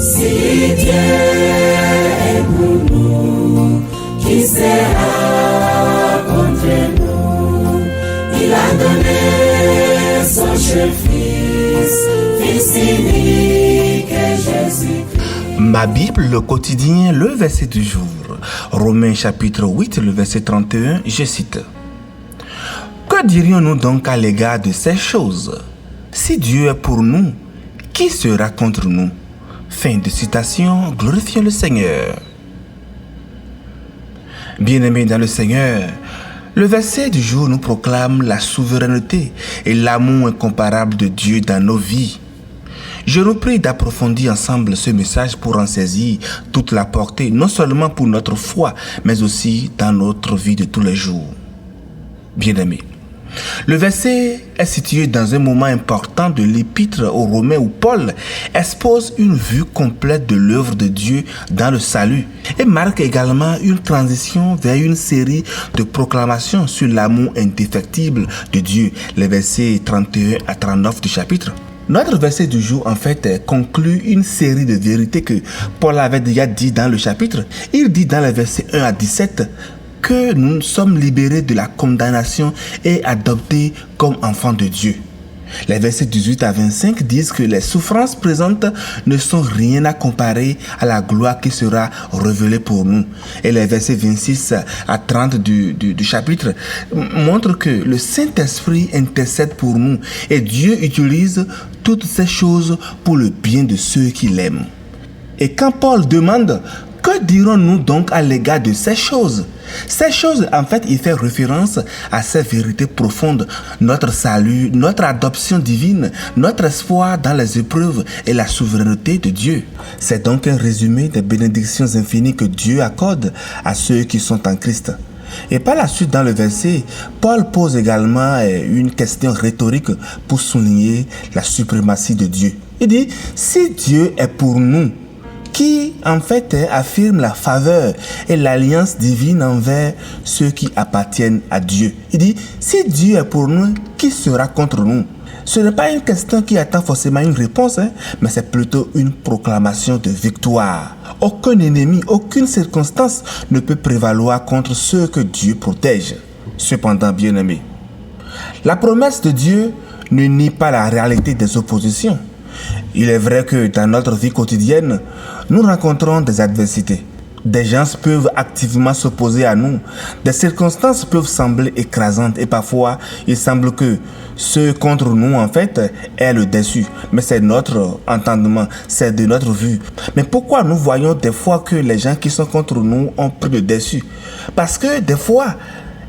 Si Dieu est pour nous, qui sera contre nous? Il a donné son seul Fils, Fils unique Jésus. Ma Bible, le quotidien, le verset du jour. Romains chapitre 8, le verset 31, je cite. Que dirions-nous donc à l'égard de ces choses? Si Dieu est pour nous, qui sera contre nous? Fin de citation, glorifions le Seigneur. Bien-aimés dans le Seigneur, le verset du jour nous proclame la souveraineté et l'amour incomparable de Dieu dans nos vies. Je nous prie d'approfondir ensemble ce message pour en saisir toute la portée, non seulement pour notre foi, mais aussi dans notre vie de tous les jours. Bien-aimés, le verset est situé dans un moment important de l'épître aux Romains où Paul expose une vue complète de l'œuvre de Dieu dans le salut et marque également une transition vers une série de proclamations sur l'amour indéfectible de Dieu, les versets 31 à 39 du chapitre. Notre verset du jour, en fait, conclut une série de vérités que Paul avait déjà dit dans le chapitre. Il dit dans les versets 1 à 17 que nous sommes libérés de la condamnation et adoptés comme enfants de Dieu. Les versets 18 à 25 disent que les souffrances présentes ne sont rien à comparer à la gloire qui sera révélée pour nous. Et les versets 26 à 30 du chapitre montrent que le Saint-Esprit intercède pour nous et Dieu utilise toutes ces choses pour le bien de ceux qui l'aiment. Et quand Paul demande « Que dirons-nous donc à l'égard de ces choses ?» Ces choses, en fait, il fait référence à ces vérités profondes, notre salut, notre adoption divine, notre espoir dans les épreuves et la souveraineté de Dieu. C'est donc un résumé des bénédictions infinies que Dieu accorde à ceux qui sont en Christ. Et par la suite, dans le verset, Paul pose également une question rhétorique pour souligner la suprématie de Dieu. Il dit, si Dieu est pour nous, qui en fait affirme la faveur et l'alliance divine envers ceux qui appartiennent à Dieu. Il dit, si Dieu est pour nous, qui sera contre nous? Ce n'est pas une question qui attend forcément une réponse, mais c'est plutôt une proclamation de victoire. Aucun ennemi, aucune circonstance ne peut prévaloir contre ceux que Dieu protège. Cependant, bien-aimés, la promesse de Dieu ne nie pas la réalité des oppositions. Il est vrai que dans notre vie quotidienne, nous rencontrons des adversités. Des gens peuvent activement s'opposer à nous. Des circonstances peuvent sembler écrasantes et parfois, il semble que ceux contre nous, en fait, aient le dessus. Mais c'est notre entendement, c'est de notre vue. Mais pourquoi nous voyons des fois que les gens qui sont contre nous ont pris le dessus? Parce que des fois,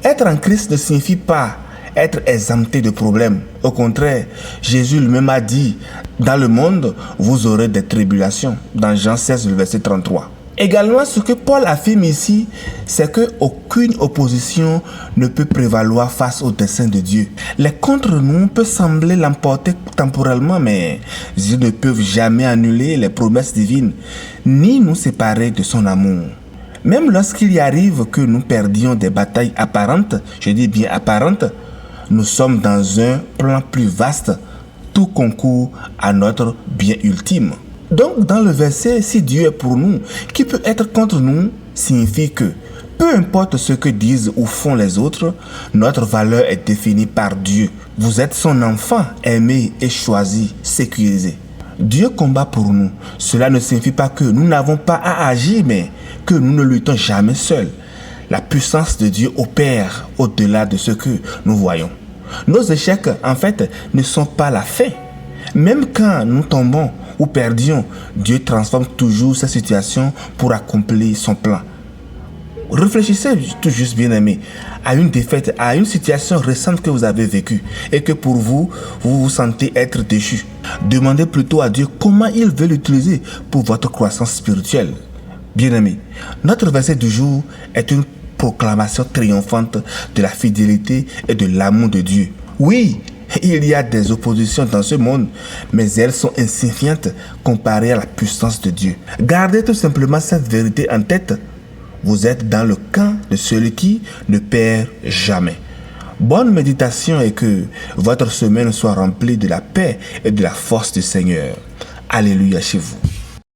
être en Christ ne signifie pas être exempté de problèmes. Au contraire, Jésus lui-même a dit, dans le monde, vous aurez des tribulations. Dans Jean 16, le verset 33. Également, ce que Paul affirme ici, c'est qu'aucune opposition ne peut prévaloir face au dessein de Dieu. Les contre nous peuvent sembler l'emporter temporellement, mais ils ne peuvent jamais annuler les promesses divines, ni nous séparer de son amour. Même lorsqu'il y arrive que nous perdions des batailles apparentes, je dis bien apparentes, nous sommes dans un plan plus vaste, tout concourt à notre bien ultime. Donc dans le verset, si Dieu est pour nous, qui peut être contre nous, signifie que peu importe ce que disent ou font les autres, notre valeur est définie par Dieu. Vous êtes son enfant, aimé et choisi, sécurisé. Dieu combat pour nous. Cela ne signifie pas que nous n'avons pas à agir, mais que nous ne luttons jamais seuls. La puissance de Dieu opère au-delà de ce que nous voyons. Nos échecs, en fait, ne sont pas la fin. Même quand nous tombons ou perdions, Dieu transforme toujours ces situations pour accomplir son plan. Réfléchissez tout juste, bien-aimés, à une défaite, à une situation récente que vous avez vécue et que pour vous, vous vous sentez être déchu. Demandez plutôt à Dieu comment il veut l'utiliser pour votre croissance spirituelle. Bien-aimés, notre verset du jour est une proclamation triomphante de la fidélité et de l'amour de Dieu. Oui, il y a des oppositions dans ce monde, mais elles sont insignifiantes comparées à la puissance de Dieu. Gardez tout simplement cette vérité en tête. Vous êtes dans le camp de celui qui ne perd jamais. Bonne méditation et que votre semaine soit remplie de la paix et de la force du Seigneur. Alléluia chez vous.